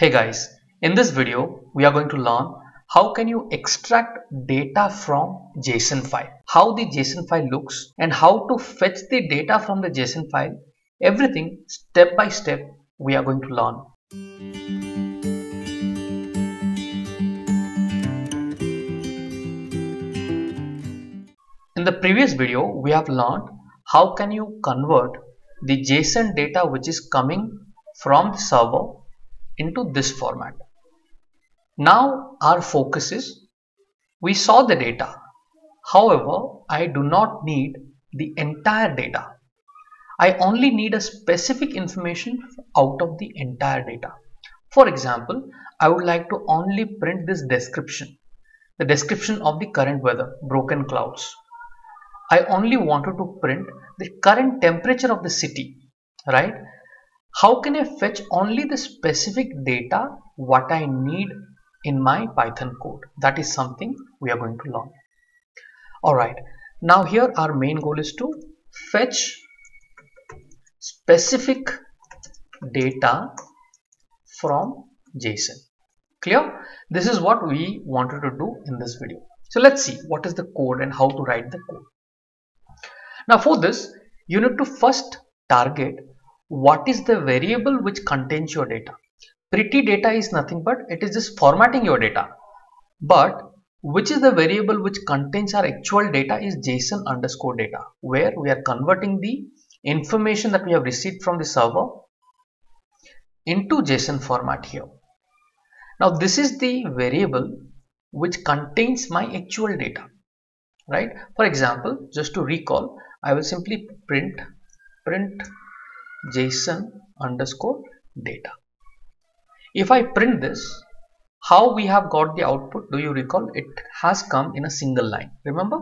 Hey guys, in this video we are going to learn how can you extract data from JSON file, how the JSON file looks and how to fetch the data from the JSON file. Everything step by step we are going to learn. In the previous video we have learned how can you convert the JSON data which is coming from the server into this format. Now our focus is, we saw the data, however I do not need the entire data. I only need a specific information out of the entire data. For example, I would like to only print this description, the description of the current weather, broken clouds. I only wanted to print the current temperature of the city, right? How can I fetch only the specific data what I need in my Python code? That is something we are going to learn. Alright, now here our main goal is to fetch specific data from JSON. Clear? This is what we wanted to do in this video. So let's see what is the code and how to write the code. Now for this, you need to first target what is the variable which contains your data. Pretty data is nothing but it is just formatting your data. But which is the variable which contains our actual data is JSON underscore data, where we are converting the information that we have received from the server into JSON format here. Now this is the variable which contains my actual data, right? For example, just to recall, I will simply print JSON underscore data. If I print this, how we have got the output? Do you recall? It has come in a single line. Remember,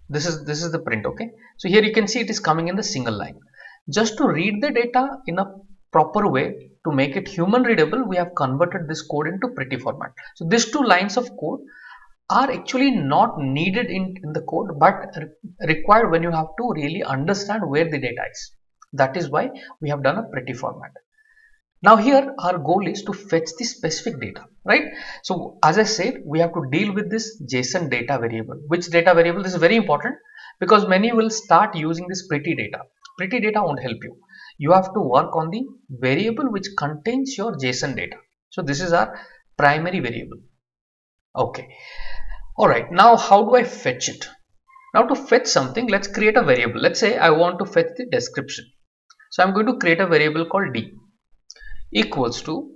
this is the print. Okay, so here you can see it is coming in the single line. Just to read the data in a proper way, to make it human readable, we have converted this code into pretty format. So these two lines of code are actually not needed in the code, but required when you have to really understand where the data is. That is why we have done a pretty format. Now here our goal is to fetch the specific data, right? So as I said, we have to deal with this JSON data variable. Which data variable? This is very important because many will start using this pretty data. Pretty data won't help you. You have to work on the variable which contains your JSON data. So this is our primary variable. Okay. Alright, now how do I fetch it? Now to fetch something, let's create a variable. Let's say I want to fetch the description. So I'm going to create a variable called d equals to,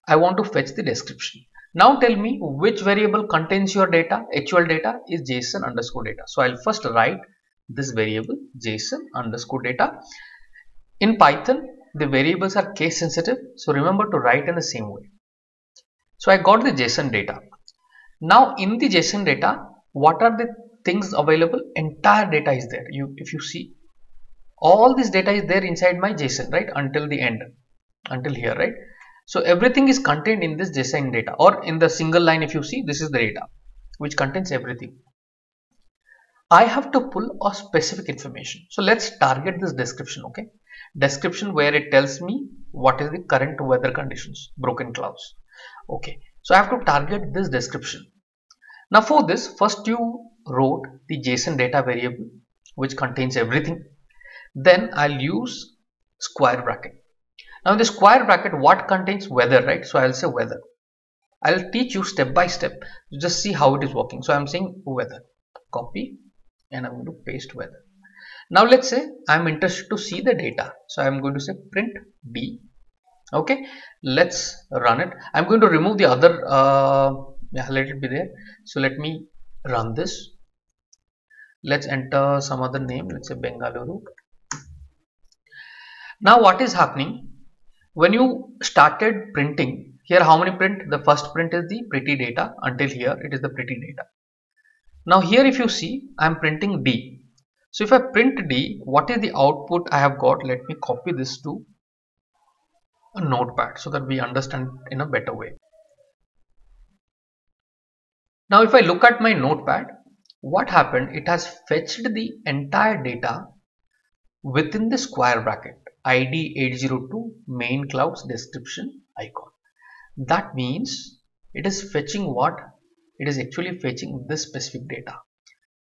I want to fetch the description. Now tell me which variable contains your data. Actual data is JSON underscore data. So I'll first write this variable JSON underscore data. In Python, the variables are case sensitive. So remember to write in the same way. So I got the JSON data. Now in the JSON data, what are the things available? Entire data is there. If you see, all this data is there inside my JSON, right? Until the end, until here, right? So everything is contained in this JSON data, or in the single line. If you see, this is the data which contains everything. I have to pull a specific information. So let's target this description. Okay, description where it tells me what is the current weather conditions, broken clouds. Okay, so I have to target this description. Now for this, first you wrote the JSON data variable which contains everything. Then I'll use square bracket. Now in the square bracket, what contains weather, right? So I'll say weather. I'll teach you step by step. Just see how it is working. So I'm saying weather. Copy and I'm going to paste weather. Now let's say I'm interested to see the data. So I'm going to say print d. Okay, let's run it. I'm going to remove the other, let it be there. So let me run this. Let's enter some other name. Let's say Bengaluru. Now what is happening? When you started printing, here how many print? The first print is the pretty data. Until here it is the pretty data. Now here if you see, I am printing d. So if I print d, what is the output I have got? Let me copy this to a notepad so that we understand in a better way. Now if I look at my notepad, what happened? It has fetched the entire data within the square bracket. ID 802 main clouds description icon. That means it is fetching what? It is actually fetching this specific data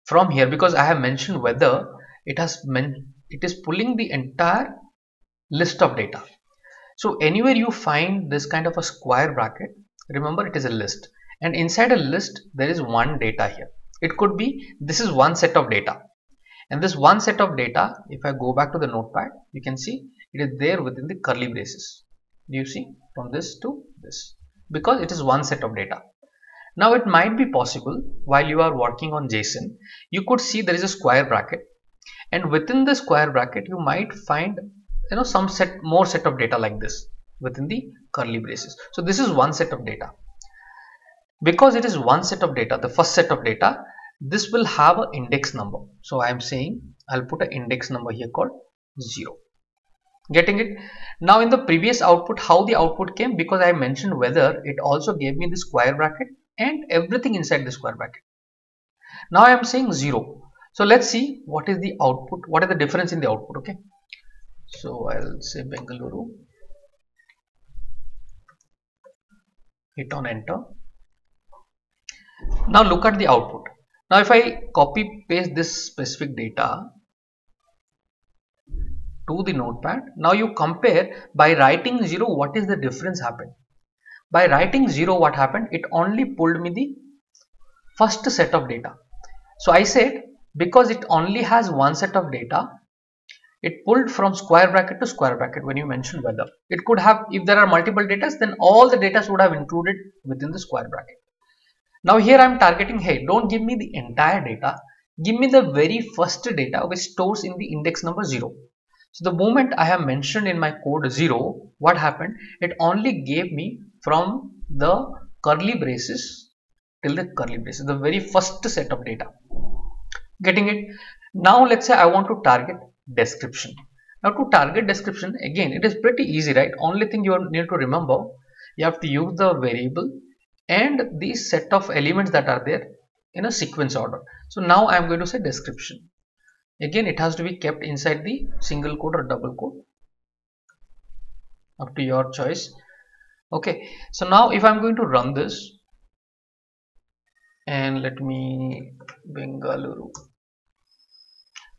from here, because I have mentioned whether it is pulling the entire list of data. So anywhere you find this kind of a square bracket, remember it is a list, and inside a list there is one data here. It could be this is one set of data, and this one set of data, if I go back to the notepad, you can see it is there within the curly braces. Do you see, from this to this, because it is one set of data. Now it might be possible while you are working on JSON, you could see there is a square bracket, and within the square bracket you might find some more set of data like this within the curly braces. So this is one set of data. Because it is one set of data, the first set of data, this will have an index number. So I am saying I'll put an index number here called 0. Getting it? Now in the previous output, how the output came, because I mentioned whether, it also gave me the square bracket and everything inside the square bracket. Now I am saying 0. So let's see what is the output, what is the difference in the output. Okay, so I'll say Bengaluru, hit on enter. Now look at the output. Now if I copy paste this specific data to the notepad, now you compare by writing 0, what is the difference happened? By writing 0, what happened? It only pulled me the first set of data. So I said, because it only has one set of data, it pulled from square bracket to square bracket. When you mention whether, it could have, if there are multiple data, then all the data would have included within the square bracket. Now here I am targeting, hey, don't give me the entire data, give me the very first data which stores in the index number 0. So the moment I have mentioned in my code 0, what happened? It only gave me from the curly braces till the curly braces, the very first set of data. Getting it? Now let's say I want to target description. Now to target description, again it is pretty easy, right? Only thing you need to remember, you have to use the variable and the set of elements that are there in a sequence order. So now I am going to say description. Again, it has to be kept inside the single quote or double quote, up to your choice. Okay, so now if I'm going to run this, and let me Bengaluru.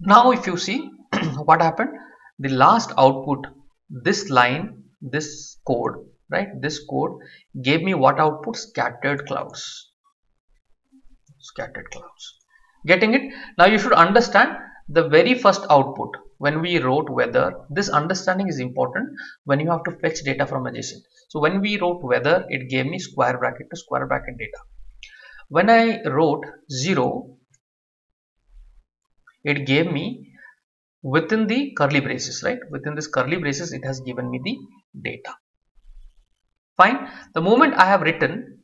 Now if you see what happened, the last output, this line, this code, right, this code gave me what output? Scattered clouds. Scattered clouds. Getting it? Now you should understand the very first output when we wrote weather. This understanding is important when you have to fetch data from a JSON. So when we wrote weather, it gave me square bracket to square bracket data. When I wrote 0, it gave me within the curly braces, right? Within this curly braces, it has given me the data. Fine. The moment I have written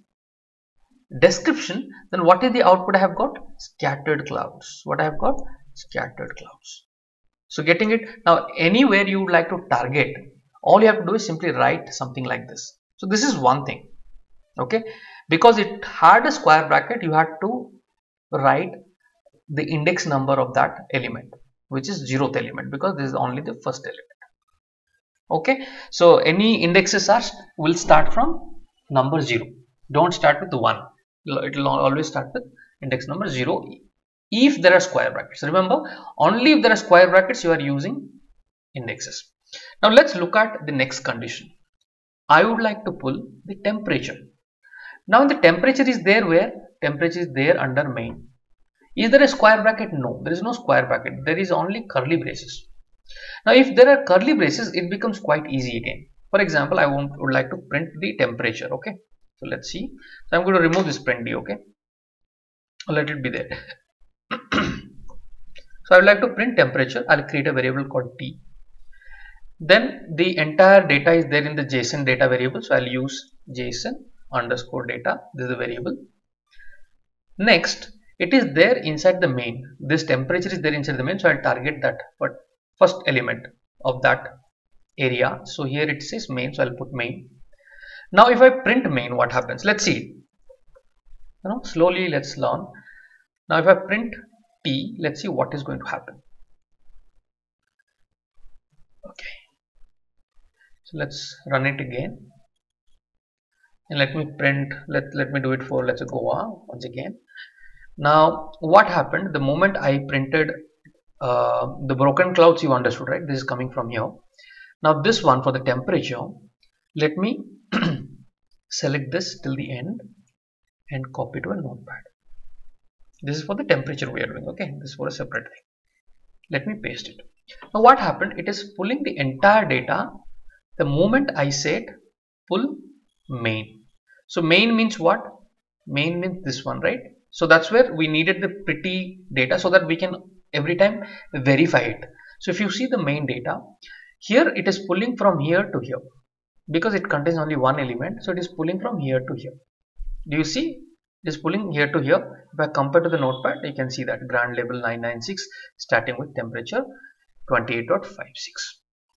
description, then what is the output I have got? Scattered clouds. What I have got? Scattered clouds. So getting it? Now anywhere you would like to target, all you have to do is simply write something like this. So this is one thing. Okay, because it had a square bracket, you had to write the index number of that element, which is 0th element, because this is only the first element. Okay, so any indexes will start from number 0. Don't start with 1. It will always start with index number 0 if there are square brackets. Remember, only if there are square brackets you are using indexes. Now let's look at the next condition. I would like to pull the temperature. Now the temperature is there where? Temperature is there under main. Is there a square bracket? No, there is no square bracket. There is only curly braces. Now if there are curly braces, it becomes quite easy again. For example, I would like to print the temperature. Okay, so let's see. So I'm going to remove this print d. Okay, let it be there. So I would like to print temperature. I'll create a variable called t. Then the entire data is there in the JSON data variable. So I'll use JSON underscore data. This is a variable. Next, it is there inside the main. This temperature is there inside the main. So I'll target that first element of that area. So here it says main. So I'll put main. Now if I print main, what happens? Let's see. Slowly let's learn. Now if I print t, let's see what is going to happen. Okay, so let's run it again. and let me print, let me do it for, let's say, Goa once again. Now what happened the moment I printed the broken clouds, you understood, right? This is coming from here. Now this one for the temperature, let me select this till the end and copy to a notepad. This is for the temperature we are doing, okay? This is for a separate thing. Let me paste it. Now what happened, it is pulling the entire data the moment I said pull main. So main means what? Main means this one, right? So that's where we needed the pretty data so that we can every time verify it. So if you see the main data, here it is pulling from here to here because it contains only one element. So it is pulling from here to here. Do you see? It is pulling here to here. If I compare to the notepad, you can see that grand label 996 starting with temperature 28.56.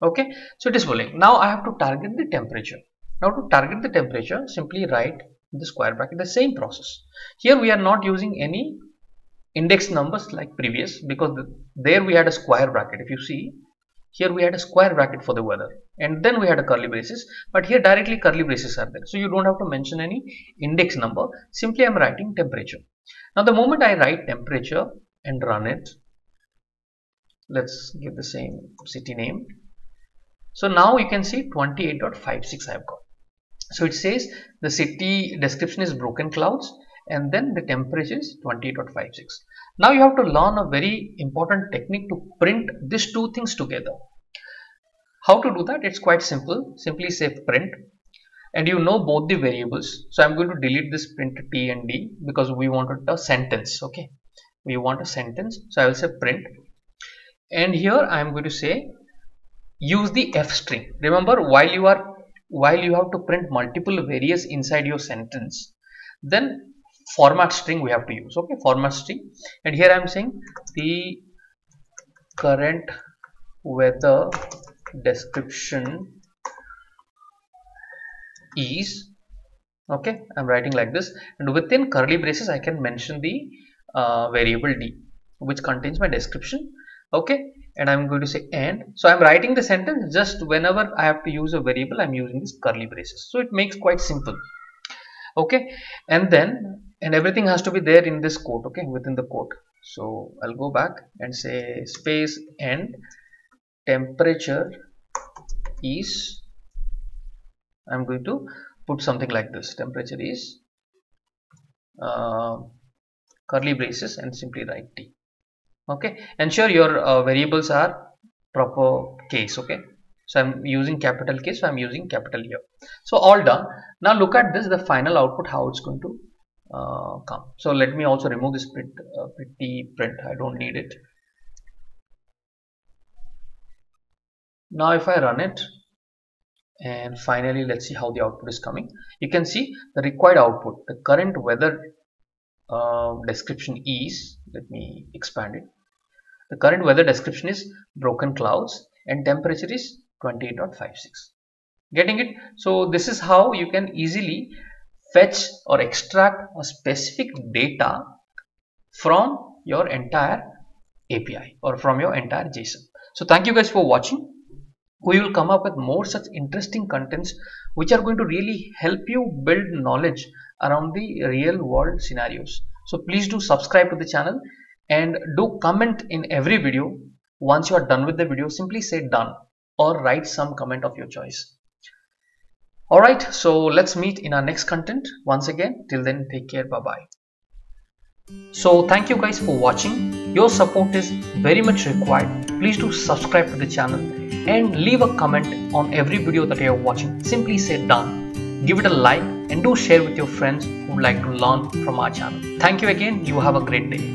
Okay, so it is pulling. Now I have to target the temperature. Now to target the temperature, simply write the square bracket, the same process. Here we are not using any index numbers like previous because there we had a square bracket. If you see, here we had a square bracket for the weather and then we had a curly braces, but here directly curly braces are there. So you don't have to mention any index number. Simply I am writing temperature. Now the moment I write temperature and run it, let's give the same city name. So now you can see 28.56 I have got. So it says the city description is broken clouds and then the temperature is 28.56. Now you have to learn a very important technique to print these two things together. How to do that? It's quite simple. Simply say print and you know both the variables. So I'm going to delete this print T and D because we wanted a sentence. Okay, we want a sentence. So I will say print and here I am going to say use the F string. Remember, while you have to print multiple various inside your sentence, then format string we have to use. Okay, format string. And here I am saying the current weather description is, okay, I'm writing like this, and within curly braces I can mention the variable D which contains my description. Okay, and I'm going to say and. So I'm writing the sentence, just whenever I have to use a variable I'm using this curly braces. So it makes quite simple. Okay, and then everything has to be there in this quote, okay, within the quote. So I'll go back and say space and temperature is, I'm going to put something like this, temperature is curly braces and simply write T. Okay, ensure your variables are proper case. Okay, so I'm using capital K, so I'm using capital here. So all done. Now look at this, the final output, how it's going to come. So let me also remove this pretty print, I don't need it. Now if I run it and finally let's see how the output is coming. You can see the required output, the current weather description is, let me expand it, the current weather description is broken clouds and temperature is 28.56. Getting it? So this is how you can easily fetch or extract a specific data from your entire API or from your entire JSON. So thank you guys for watching. We will come up with more such interesting contents which are going to really help you build knowledge around the real world scenarios. So please do subscribe to the channel and do comment in every video. Once you are done with the video, simply say done or write some comment of your choice. Alright, so let's meet in our next content. Once again, till then, take care. Bye bye. So thank you guys for watching. Your support is very much required. Please do subscribe to the channel and leave a comment on every video that you are watching. Simply say done. Give it a like and do share with your friends who would like to learn from our channel. Thank you again. You have a great day.